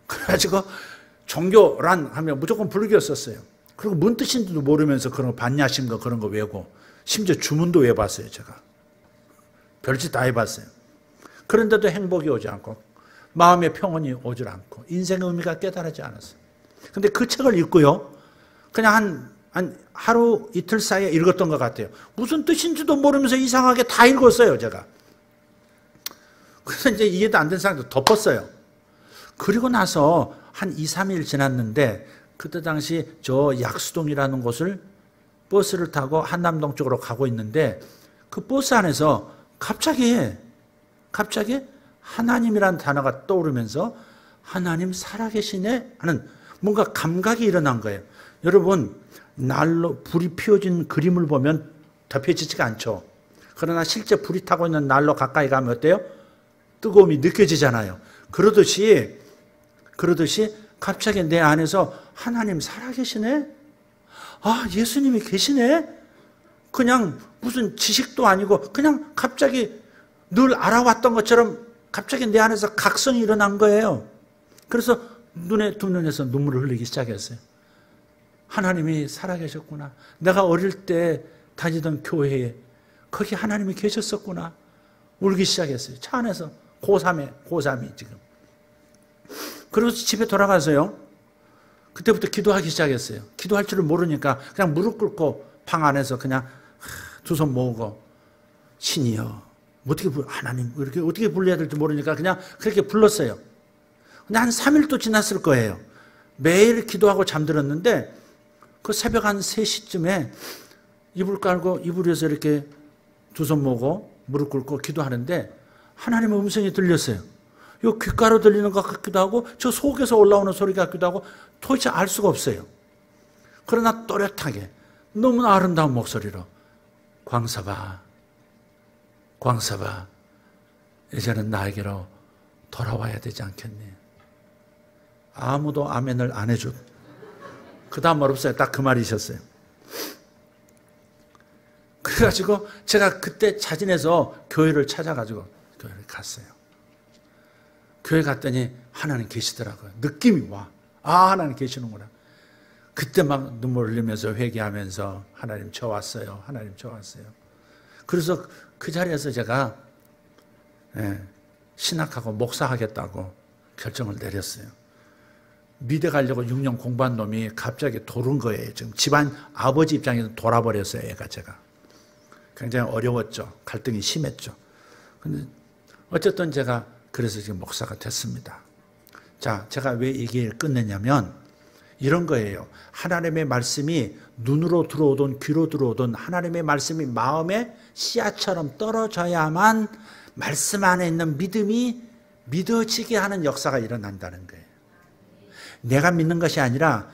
그래가지고 종교란 하면 무조건 불교 썼어요. 그리고 뭔 뜻인지도 모르면서 그런 거 반야심과 그런 거 외우고 심지어 주문도 외봤어요. 제가. 별짓 다 해봤어요. 그런데도 행복이 오지 않고 마음의 평온이 오질 않고 인생의 의미가 깨달아지지 않았어요. 근데 그 책을 읽고요. 그냥 한 하루 이틀 사이에 읽었던 것 같아요. 무슨 뜻인지도 모르면서 이상하게 다 읽었어요. 제가. 그래서 이제 이해도 안 된 사람도 덮었어요. 그리고 나서 한 2, 3일 지났는데 그때 당시 저 약수동이라는 곳을 버스를 타고 한남동 쪽으로 가고 있는데 그 버스 안에서 갑자기 하나님이라는 단어가 떠오르면서 하나님 살아계시네 하는 뭔가 감각이 일어난 거예요. 여러분 난로 불이 피워진 그림을 보면 덮여지지가 않죠. 그러나 실제 불이 타고 있는 난로 가까이 가면 어때요? 뜨거움이 느껴지잖아요. 그러듯이 갑자기 내 안에서 하나님 살아계시네? 아, 예수님이 계시네? 그냥 무슨 지식도 아니고 그냥 갑자기 늘 알아왔던 것처럼 갑자기 내 안에서 각성이 일어난 거예요. 그래서 두 눈에서 눈물을 흘리기 시작했어요. 하나님이 살아계셨구나. 내가 어릴 때 다니던 교회에 거기 하나님이 계셨었구나. 울기 시작했어요. 차 안에서 고3이 지금. 그리고 집에 돌아가서요. 그때부터 기도하기 시작했어요. 기도할 줄을 모르니까 그냥 무릎 꿇고 방 안에서 그냥 두 손 모으고 신이여 하나님 이렇게 어떻게 불러야 될지 모르니까 그냥 그렇게 불렀어요. 근데 한 3일도 지났을 거예요. 매일 기도하고 잠들었는데 그 새벽 한 3시쯤에 이불 깔고 이불 위에서 이렇게 두 손 모으고 무릎 꿇고 기도하는데 하나님의 음성이 들렸어요. 요 귓가로 들리는 것 같기도 하고 저 속에서 올라오는 소리 같기도 하고 도대체 알 수가 없어요. 그러나 또렷하게 너무나 아름다운 목소리로 광사바 이제는 나에게로 돌아와야 되지 않겠니? 아무도 아멘을 안 해줘. 그 다음 말 없어요. 딱 그 말이셨어요. 그래가지고 제가 그때 자진해서 교회를 찾아가지고 교회를 갔어요. 교회 갔더니 하나님 계시더라고요. 느낌이 와. 아, 하나님 계시는구나. 그때 막 눈물 흘리면서 회개하면서 하나님 저 왔어요. 하나님 저 왔어요. 그래서 그 자리에서 제가 신학하고 목사하겠다고 결정을 내렸어요. 미대 가려고 6년 공부한 놈이 갑자기 돌은 거예요. 지금 집안 아버지 입장에서 돌아버렸어요. 얘가 제가. 굉장히 어려웠죠. 갈등이 심했죠. 근데 어쨌든 제가 그래서 지금 목사가 됐습니다. 자, 제가 왜 이 얘기를 끝내냐면 이런 거예요. 하나님의 말씀이 눈으로 들어오든 귀로 들어오든 하나님의 말씀이 마음에 씨앗처럼 떨어져야만 말씀 안에 있는 믿음이 믿어지게 하는 역사가 일어난다는 거예요. 내가 믿는 것이 아니라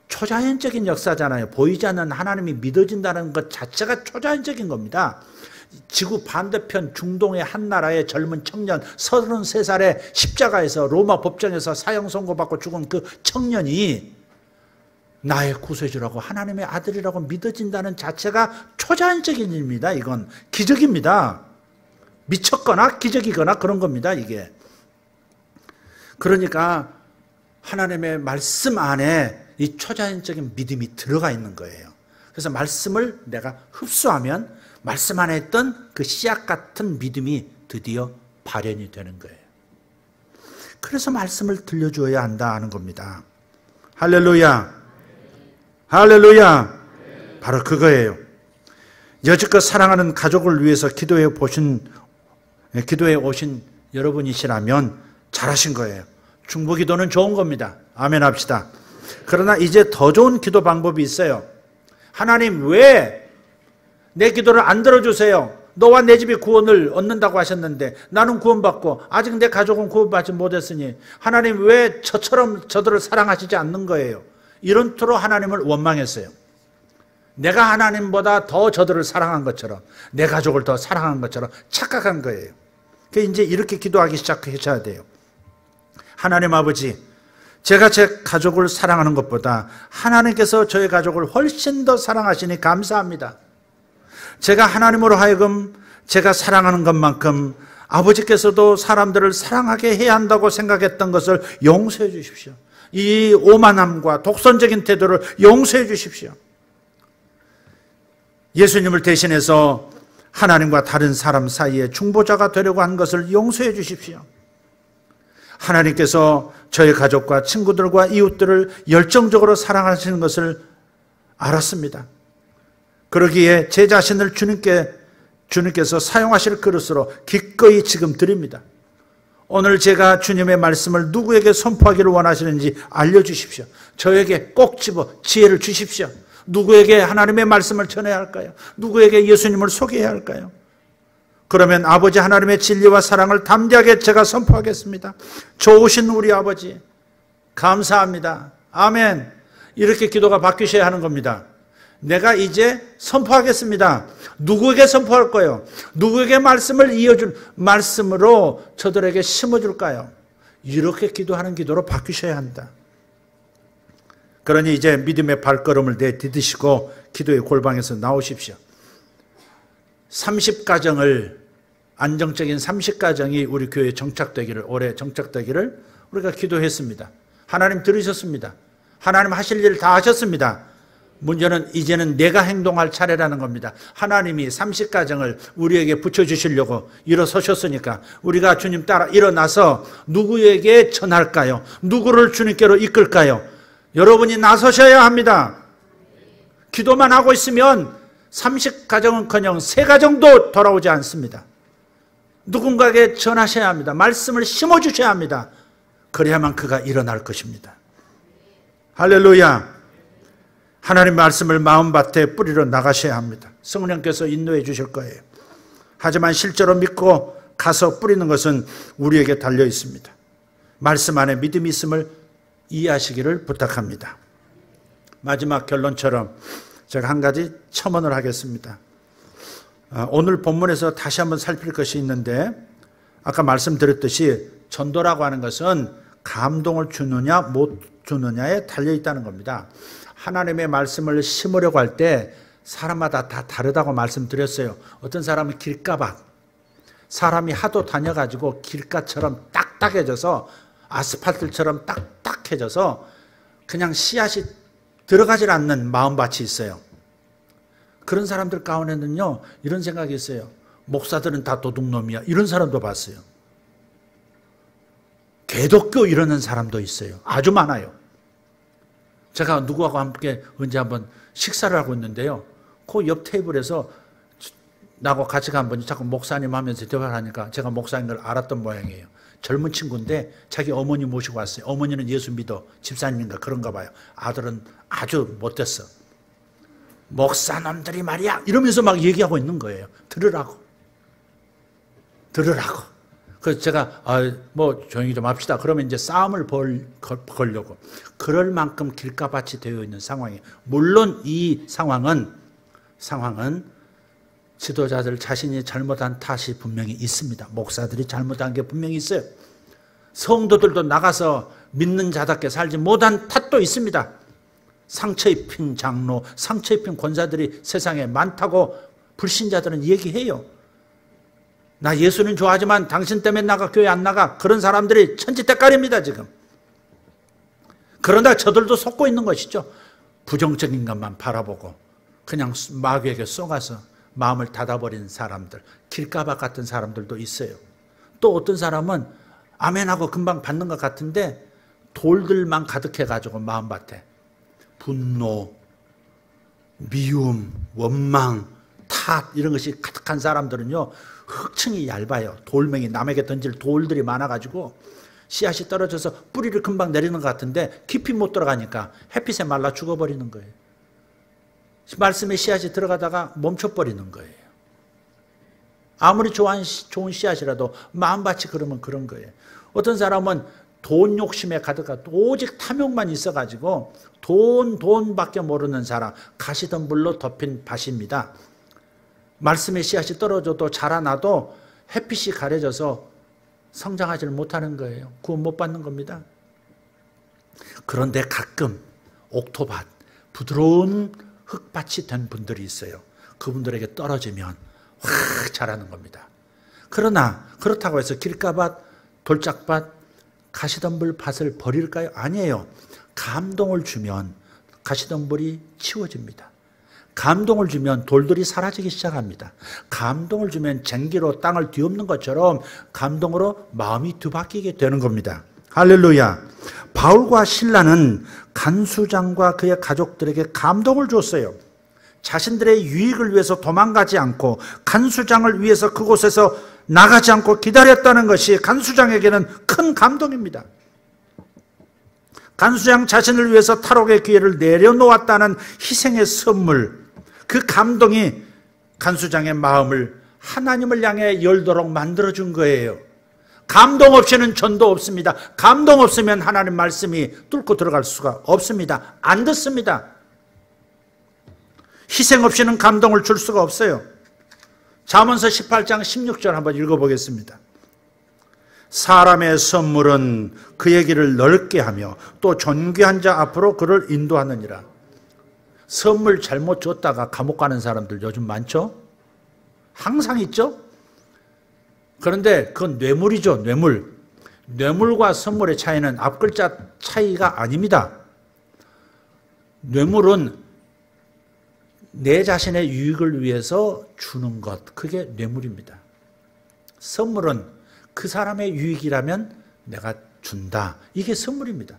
초자연적인 역사잖아요. 보이지 않는 하나님이 믿어진다는 것 자체가 초자연적인 겁니다. 지구 반대편 중동의 한 나라의 젊은 청년 33살에 십자가에서 로마 법정에서 사형 선고받고 죽은 그 청년이 나의 구세주라고 하나님의 아들이라고 믿어진다는 자체가 초자연적인 일입니다. 이건 기적입니다. 미쳤거나 기적이거나 그런 겁니다. 이게. 그러니까 하나님의 말씀 안에 이 초자연적인 믿음이 들어가 있는 거예요. 그래서 말씀을 내가 흡수하면 말씀 안에 있던 그 씨앗 같은 믿음이 드디어 발현이 되는 거예요. 그래서 말씀을 들려주어야 한다는 겁니다. 할렐루야. 할렐루야. 바로 그거예요. 여지껏 사랑하는 가족을 위해서 기도해 오신 여러분이시라면 잘하신 거예요. 중보기도는 좋은 겁니다. 아멘 합시다. 그러나 이제 더 좋은 기도 방법이 있어요. 하나님, 왜 내 기도를 안 들어주세요? 너와 내 집이 구원을 얻는다고 하셨는데 나는 구원받고 아직 내 가족은 구원받지 못했으니 하나님, 왜 저처럼 저들을 사랑하시지 않는 거예요? 이런 투로 하나님을 원망했어요. 내가 하나님보다 더 저들을 사랑한 것처럼, 내 가족을 더 사랑한 것처럼 착각한 거예요. 그래서 이제 이렇게 기도하기 시작하셔야 돼요. 하나님 아버지, 제가 제 가족을 사랑하는 것보다 하나님께서 저의 가족을 훨씬 더 사랑하시니 감사합니다. 제가 하나님으로 하여금 제가 사랑하는 것만큼 아버지께서도 사람들을 사랑하게 해야 한다고 생각했던 것을 용서해 주십시오. 이 오만함과 독선적인 태도를 용서해 주십시오. 예수님을 대신해서 하나님과 다른 사람 사이에 중보자가 되려고 한 것을 용서해 주십시오. 하나님께서 저의 가족과 친구들과 이웃들을 열정적으로 사랑하시는 것을 알았습니다. 그러기에 제 자신을 주님께서 사용하실 그릇으로 기꺼이 지금 드립니다. 오늘 제가 주님의 말씀을 누구에게 선포하기를 원하시는지 알려주십시오. 저에게 꼭 집어 지혜를 주십시오. 누구에게 하나님의 말씀을 전해야 할까요? 누구에게 예수님을 소개해야 할까요? 그러면 아버지 하나님의 진리와 사랑을 담대하게 제가 선포하겠습니다. 좋으신 우리 아버지, 감사합니다. 아멘. 이렇게 기도가 바뀌셔야 하는 겁니다. 내가 이제 선포하겠습니다. 누구에게 선포할 거예요? 누구에게 말씀을 이어줄 말씀으로 저들에게 심어줄까요? 이렇게 기도하는 기도로 바뀌셔야 한다. 그러니 이제 믿음의 발걸음을 내디디시고 기도의 골방에서 나오십시오. 30가정을, 안정적인 30가정이 우리 교회에 정착되기를, 올해 정착되기를 우리가 기도했습니다. 하나님 들으셨습니다. 하나님 하실 일을 다 하셨습니다. 문제는 이제는 내가 행동할 차례라는 겁니다. 하나님이 30가정을 우리에게 붙여주시려고 일어서셨으니까 우리가 주님 따라 일어나서 누구에게 전할까요? 누구를 주님께로 이끌까요? 여러분이 나서셔야 합니다. 기도만 하고 있으면 30가정은커녕 3가정도 돌아오지 않습니다. 누군가에게 전하셔야 합니다. 말씀을 심어주셔야 합니다. 그래야만 그가 일어날 것입니다. 할렐루야. 하나님 말씀을 마음밭에 뿌리러 나가셔야 합니다. 성령께서 인도해 주실 거예요. 하지만 실제로 믿고 가서 뿌리는 것은 우리에게 달려 있습니다. 말씀 안에 믿음이 있음을 이해하시기를 부탁합니다. 마지막 결론처럼 제가 한 가지 첨언을 하겠습니다. 오늘 본문에서 다시 한번 살필 것이 있는데, 아까 말씀드렸듯이 전도라고 하는 것은 감동을 주느냐 못 주느냐에 달려 있다는 겁니다. 하나님의 말씀을 심으려고 할 때 사람마다 다 다르다고 말씀드렸어요. 어떤 사람은 길가밭, 사람이 하도 다녀가지고 길가처럼 딱딱해져서 아스팔트처럼 딱딱해져서 그냥 씨앗이 들어가질 않는 마음밭이 있어요. 그런 사람들 가운데는요, 이런 생각이 있어요. 목사들은 다 도둑놈이야. 이런 사람도 봤어요. 개독교 이러는 사람도 있어요. 아주 많아요. 제가 누구하고 함께 언제 한번 식사를 하고 있는데요, 그 옆 테이블에서 나하고 같이 간 분이 자꾸 목사님 하면서 대화를 하니까 제가 목사인 걸 알았던 모양이에요. 젊은 친구인데 자기 어머니 모시고 왔어요. 어머니는 예수 믿어, 집사님인가 그런가 봐요. 아들은 아주 못됐어. 목사놈들이 말이야 이러면서 막 얘기하고 있는 거예요. 들으라고. 그래서 제가 뭐 조용히 좀 합시다. 그러면 이제 싸움을 걸려고. 그럴 만큼 길가밭이 되어 있는 상황이에요. 물론 이 상황은 지도자들 자신이 잘못한 탓이 분명히 있습니다. 목사들이 잘못한 게 분명히 있어요. 성도들도 나가서 믿는 자답게 살지 못한 탓도 있습니다. 상처 입힌 장로, 상처 입힌 권사들이 세상에 많다고 불신자들은 얘기해요. 나 예수는 좋아하지만 당신 때문에 나가 교회 안 나가. 그런 사람들이 천지때깔입니다 지금. 그러나 저들도 속고 있는 것이죠. 부정적인 것만 바라보고 그냥 마귀에게 쏘가서 마음을 닫아버린 사람들, 길가밭 같은 사람들도 있어요. 또 어떤 사람은 아멘하고 금방 받는 것 같은데 돌들만 가득해가지고 마음밭에 분노, 미움, 원망, 탓 이런 것이 가득한 사람들은요 흙층이 얇아요. 돌멩이 남에게 던질 돌들이 많아가지고 씨앗이 떨어져서 뿌리를 금방 내리는 것 같은데 깊이 못 들어가니까 햇빛에 말라 죽어버리는 거예요. 말씀에 씨앗이 들어가다가 멈춰버리는 거예요. 아무리 좋은 씨앗이라도 마음밭이 그러면 그런 거예요. 어떤 사람은 돈 욕심에 가득하고 오직 탐욕만 있어가지고 돈밖에 모르는 사람, 가시덤불로 덮인 밭입니다. 말씀의 씨앗이 떨어져도 자라나도 햇빛이 가려져서 성장하지를 못하는 거예요. 구원 못 받는 겁니다. 그런데 가끔 옥토밭, 부드러운 흙밭이 된 분들이 있어요. 그분들에게 떨어지면 확 자라는 겁니다. 그러나 그렇다고 해서 길가밭, 돌짝밭, 가시덤불 밭을 버릴까요? 아니에요. 감동을 주면 가시덤불이 치워집니다. 감동을 주면 돌들이 사라지기 시작합니다. 감동을 주면 쟁기로 땅을 뒤엎는 것처럼 감동으로 마음이 뒤바뀌게 되는 겁니다. 할렐루야. 바울과 실라는 간수장과 그의 가족들에게 감동을 줬어요. 자신들의 유익을 위해서 도망가지 않고 간수장을 위해서 그곳에서 나가지 않고 기다렸다는 것이 간수장에게는 큰 감동입니다. 간수장 자신을 위해서 탈옥의 기회를 내려놓았다는 희생의 선물, 그 감동이 간수장의 마음을 하나님을 향해 열도록 만들어준 거예요. 감동 없이는 전도 없습니다. 감동 없으면 하나님 말씀이 뚫고 들어갈 수가 없습니다. 안 듣습니다. 희생 없이는 감동을 줄 수가 없어요. 잠언서 18장 16절 한번 읽어보겠습니다. 사람의 선물은 그의 길을 넓게 하며 또 존귀한 자 앞으로 그를 인도하느니라. 선물 잘못 줬다가 감옥 가는 사람들 요즘 많죠? 항상 있죠? 그런데 그건 뇌물이죠, 뇌물. 뇌물과 선물의 차이는 앞글자 차이가 아닙니다. 뇌물은 내 자신의 유익을 위해서 주는 것, 그게 뇌물입니다. 선물은 그 사람의 유익이라면 내가 준다. 이게 선물입니다.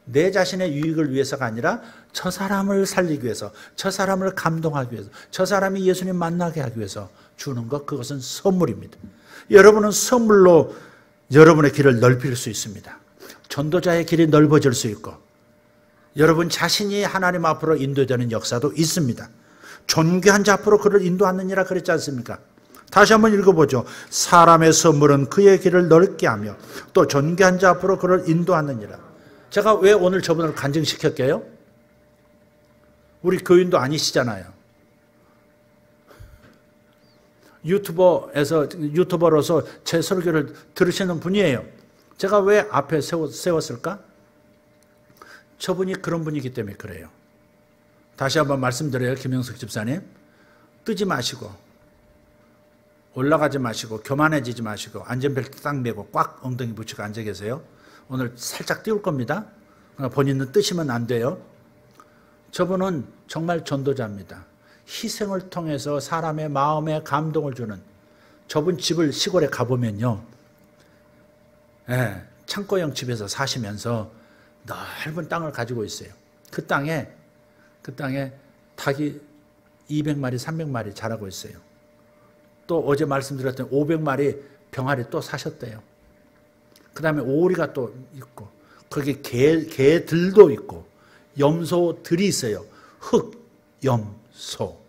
내 자신의 유익을 위해서가 아니라 저 사람을 살리기 위해서, 저 사람을 감동하기 위해서, 저 사람이 예수님 만나게 하기 위해서 주는 것, 그것은 선물입니다. 여러분은 선물로 여러분의 길을 넓힐 수 있습니다. 전도자의 길이 넓어질 수 있고 여러분 자신이 하나님 앞으로 인도되는 역사도 있습니다. 존귀한 자 앞으로 그를 인도하느니라 그랬지 않습니까? 다시 한번 읽어보죠. 사람의 선물은 그의 길을 넓게 하며 또 존귀한 자 앞으로 그를 인도하느니라. 제가 왜 오늘 저분을 간증시켰게요? 우리 교인도 아니시잖아요. 유튜버로서 제 설교를 들으시는 분이에요. 제가 왜 앞에 세웠을까? 저분이 그런 분이기 때문에 그래요. 다시 한번 말씀드려요. 김영석 집사님. 뜨지 마시고 올라가지 마시고 교만해지지 마시고 안전벨트 딱 매고 꽉 엉덩이 붙이고 앉아 계세요. 오늘 살짝 띄울 겁니다. 본인은 뜨시면 안 돼요. 저분은 정말 전도자입니다. 희생을 통해서 사람의 마음에 감동을 주는, 저분 집을 시골에 가보면요, 창고형 집에서 사시면서 넓은 땅을 가지고 있어요. 그 땅에 닭이 200마리, 300마리 자라고 있어요. 또 어제 말씀드렸던 500마리 병아리 또 사셨대요. 그 다음에 오리가 또 있고, 거기 개들도 있고, 염소들이 있어요. 흑염소.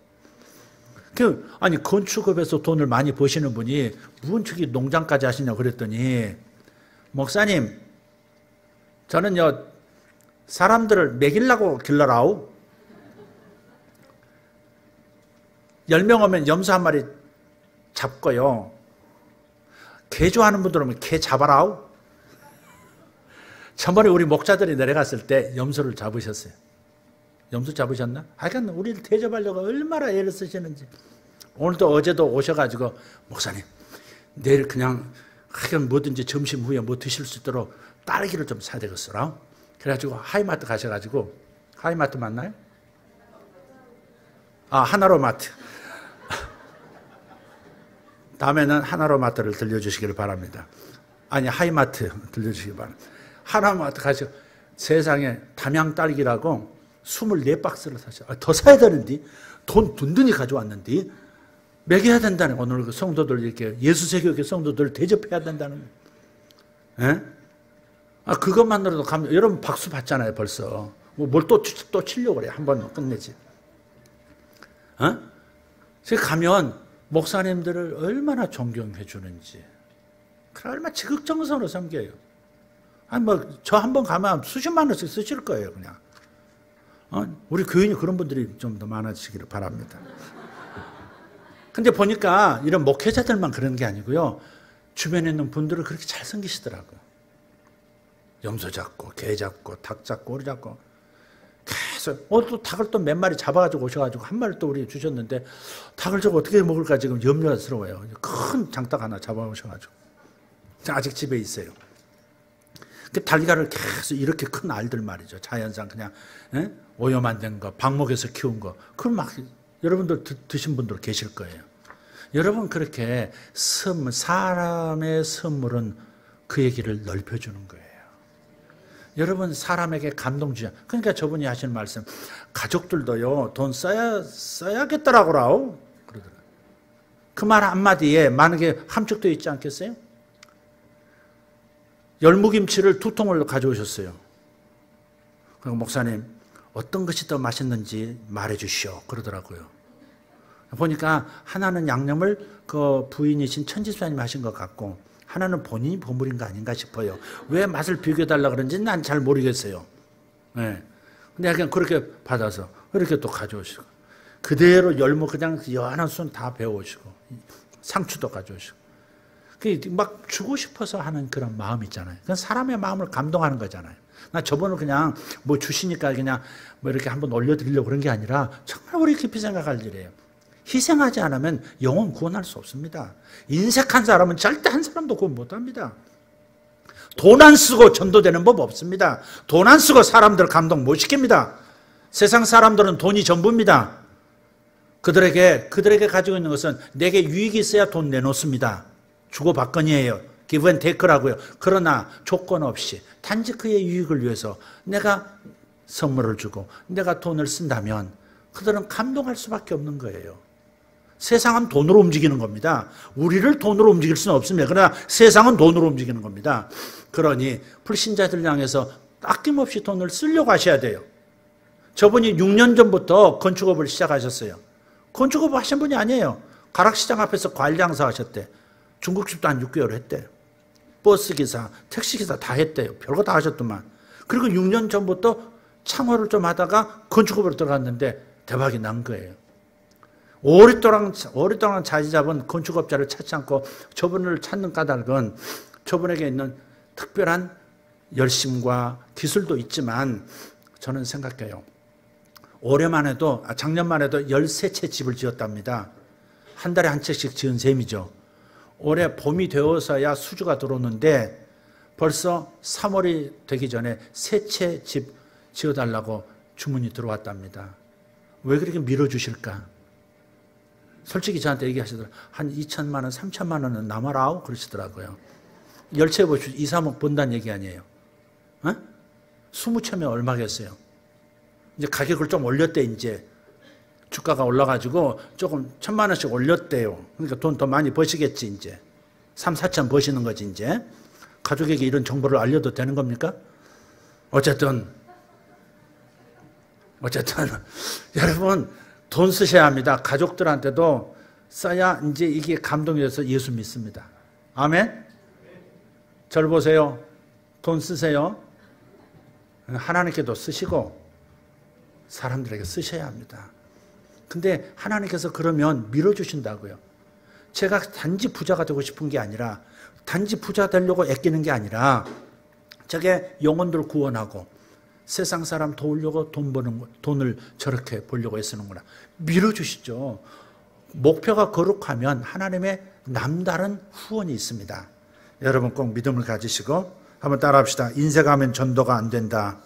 아니, 건축업에서 돈을 많이 버시는 분이 무슨 저기 농장까지 하시냐고 그랬더니, 목사님, 저는요, 사람들을 먹이려고 길러라우. 10명 오면 염소 한 마리 잡고요. 개 좋아하는 분들 오면 개 잡아라우. 전번에 우리 목자들이 내려갔을 때 염소를 잡으셨어요. 염소 잡으셨나? 하여간 우리를 대접하려고 얼마나 애를 쓰시는지. 오늘도 어제도 오셔가지고, 목사님, 내일 그냥 하여간 뭐든지 점심 후에 뭐 드실 수 있도록 딸기를 좀 사야 되겠어라. 그래가지고 하이마트 가셔가지고, 하이마트 맞나요? 하나로마트. 다음에는 하나로마트를 들려주시기를 바랍니다. 아니 하이마트 들려주시기 바랍니다. 하나마트 가서 세상에 담양 딸기라고 24박스를 사셔. 더 사야 되는데 돈 든든히 가져왔는데 먹여야 된다는 오늘 그 성도들 이렇게 예수세교회 성도들 대접해야 된다는 예? 그것만으로도 여러분 박수 받잖아요 벌써. 뭘 또 치려고 그래. 한번 끝내지. 제가 가면 목사님들을 얼마나 존경해 주는지 얼마나 지극정성으로 섬겨요. 아니 저 한번 가면 수십만 원씩 쓰실 거예요 그냥. 우리 교인이 그런 분들이 좀 더 많아지기를 바랍니다. 근데 보니까 이런 목회자들만 그런 게 아니고요. 주변에 있는 분들을 그렇게 잘 섬기시더라고요. 염소 잡고 개 잡고 닭 잡고 오리 잡고 계속 또 닭을 또 몇 마리 잡아가지고 오셔가지고 한 마리 또 우리 주셨는데 닭을 저거 어떻게 먹을까 지금 염려스러워요. 큰 장닭 하나 잡아오셔가지고 아직 집에 있어요. 그 달걀을 계속 이렇게 큰 알들 말이죠. 자연산 그냥 오염 안 된 거, 방목에서 키운 거. 그걸 막 여러분들 드신 분들 계실 거예요. 여러분 그렇게 사람의 선물은 그의 길을 넓혀주는 거예요. 여러분 사람에게 감동 주자. 그러니까 저분이 하시는 말씀, 가족들도요 돈 써야겠더라고요. 그러더라고요. 그 말 한마디에 많은 게 함축되어 있지 않겠어요? 열무김치를 2통을 가져오셨어요. 그리고 목사님 어떤 것이 더 맛있는지 말해 주시오 그러더라고요. 보니까 하나는 양념을 그 부인이신 천지수사님 하신 것 같고 하나는 본인이 버무린 거 아닌가 싶어요. 왜 맛을 비교해달라 그런지 난 잘 모르겠어요. 네. 근데 그냥 그렇게 받아서 이렇게 또 가져오시고 그대로 열무 그냥 연한 순 다 배워오시고 상추도 가져오시고 막 주고 싶어서 하는 그런 마음 있잖아요. 그건 사람의 마음을 감동하는 거잖아요. 나 저번에 그냥 뭐 주시니까 그냥 뭐 이렇게 한번 올려드리려고 그런 게 아니라 정말 우리 깊이 생각할 일이에요. 희생하지 않으면 영혼 구원할 수 없습니다. 인색한 사람은 절대 한 사람도 구원 못합니다. 돈 안 쓰고 전도되는 법 없습니다. 돈 안 쓰고 사람들 감동 못 시킵니다. 세상 사람들은 돈이 전부입니다. 그들에게 가지고 있는 것은 내게 유익이 있어야 돈 내놓습니다. 주고받거니예요. give and take라고요. 그러나 조건 없이 단지 그의 유익을 위해서 내가 선물을 주고 내가 돈을 쓴다면 그들은 감동할 수밖에 없는 거예요. 세상은 돈으로 움직이는 겁니다. 우리를 돈으로 움직일 수는 없습니다. 그러나 세상은 돈으로 움직이는 겁니다. 그러니 불신자들 향해서 아낌없이 돈을 쓰려고 하셔야 돼요. 저분이 6년 전부터 건축업을 시작하셨어요. 건축업 하신 분이 아니에요. 가락시장 앞에서 과일 장사 하셨대. 중국집도 한 6개월 했대요. 버스기사, 택시기사 다 했대요. 별거 다 하셨더만. 그리고 6년 전부터 창호를 좀 하다가 건축업으로 들어갔는데 대박이 난 거예요. 오랫동안 자리 잡은 건축업자를 찾지 않고 저분을 찾는 까닭은 저분에게 있는 특별한 열심과 기술도 있지만 저는 생각해요. 작년만 해도 13채 집을 지었답니다. 한 달에 한 채씩 지은 셈이죠. 올해 봄이 되어서야 수주가 들어오는데 벌써 3월이 되기 전에 3채 집 지어달라고 주문이 들어왔답니다. 왜 그렇게 밀어주실까? 솔직히 저한테 얘기하시더라고요. 한 2천만 원, 3천만 원은 남아라오 그러시더라고요. 10채 보시고 2, 3억 번다는 얘기 아니에요. 20채면 얼마겠어요? 이제 가격을 좀 올렸대 이제. 주가가 올라가지고 조금 1,000만 원씩 올렸대요. 그러니까 돈 더 많이 버시겠지 이제. 3, 4천 버시는 거지 이제. 가족에게 이런 정보를 알려도 되는 겁니까? 어쨌든 여러분 돈 쓰셔야 합니다. 가족들한테도 써야 이제 이게 감동이 돼서 예수 믿습니다. 아멘? 절 보세요. 돈 쓰세요. 하나님께도 쓰시고 사람들에게 쓰셔야 합니다. 근데 하나님께서 그러면 밀어주신다고요. 제가 단지 부자가 되고 싶은 게 아니라 단지 부자 되려고 애끼는 게 아니라 저게 영혼들 구원하고 세상 사람 도우려고 돈을 저렇게 벌려고 애쓰는구나. 밀어주시죠. 목표가 거룩하면 하나님의 남다른 후원이 있습니다. 여러분 꼭 믿음을 가지시고 한번 따라합시다. 인색하면 전도가 안 된다.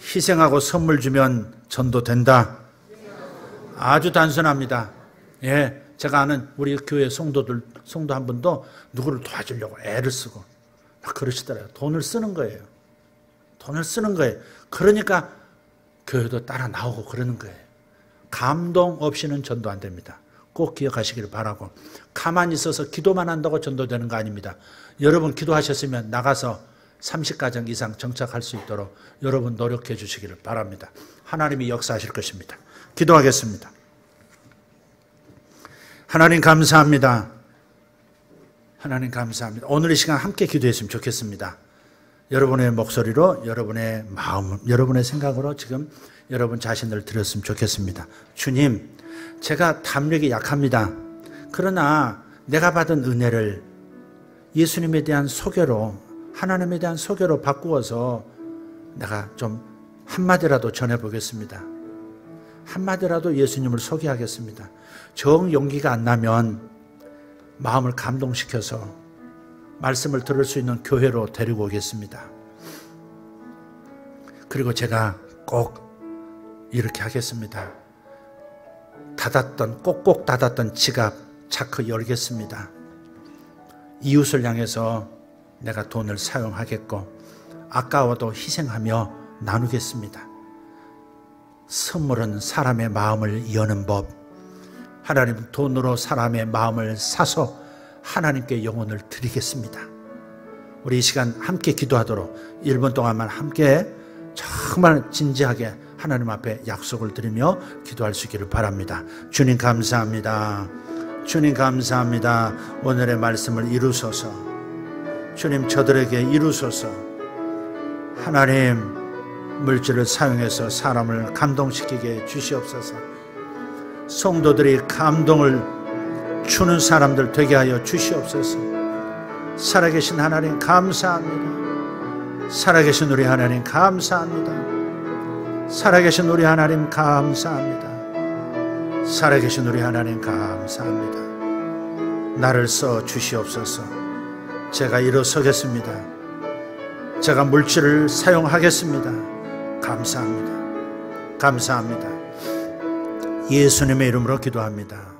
희생하고 선물 주면 전도된다. 아주 단순합니다. 예, 제가 아는 우리 교회 성도 한 분도 누구를 도와주려고 애를 쓰고 막 그러시더라고요. 돈을 쓰는 거예요. 돈을 쓰는 거예요. 그러니까 교회도 따라 나오고 그러는 거예요. 감동 없이는 전도 안 됩니다. 꼭 기억하시기를 바라고, 가만히 있어서 기도만 한다고 전도되는 거 아닙니다. 여러분 기도하셨으면 나가서 30가정 이상 정착할 수 있도록 여러분 노력해 주시기를 바랍니다. 하나님이 역사하실 것입니다. 기도하겠습니다. 하나님 감사합니다. 하나님 감사합니다. 오늘 이 시간 함께 기도했으면 좋겠습니다. 여러분의 목소리로, 여러분의 마음, 여러분의 생각으로 지금 여러분 자신을 드렸으면 좋겠습니다. 주님, 제가 담력이 약합니다. 그러나 내가 받은 은혜를 예수님에 대한 소개로, 하나님에 대한 소개로 바꾸어서 내가 좀 한마디라도 전해보겠습니다. 한마디라도 예수님을 소개하겠습니다. 정 용기가 안 나면 마음을 감동시켜서 말씀을 들을 수 있는 교회로 데리고 오겠습니다. 그리고 제가 꼭 이렇게 하겠습니다. 꼭꼭 닫았던 지갑 차크 열겠습니다. 이웃을 향해서 내가 돈을 사용하겠고 아까워도 희생하며 나누겠습니다. 선물은 사람의 마음을 여는 법. 하나님, 돈으로 사람의 마음을 사서 하나님께 영혼을 드리겠습니다. 우리 이 시간 함께 기도하도록 1분 동안만 함께 정말 진지하게 하나님 앞에 약속을 드리며 기도할 수 있기를 바랍니다. 주님 감사합니다. 주님 감사합니다. 오늘의 말씀을 이루소서. 주님, 저들에게 이루소서. 하나님, 물질을 사용해서 사람을 감동시키게 주시옵소서. 성도들이 감동을 주는 사람들 되게 하여 주시옵소서. 살아계신 하나님 감사합니다. 살아계신 우리 하나님 감사합니다. 살아계신 우리 하나님 감사합니다. 살아계신 우리 하나님 감사합니다. 나를 써 주시옵소서. 제가 일어서겠습니다. 제가 물질을 사용하겠습니다. 감사합니다. 감사합니다. 예수님의 이름으로 기도합니다.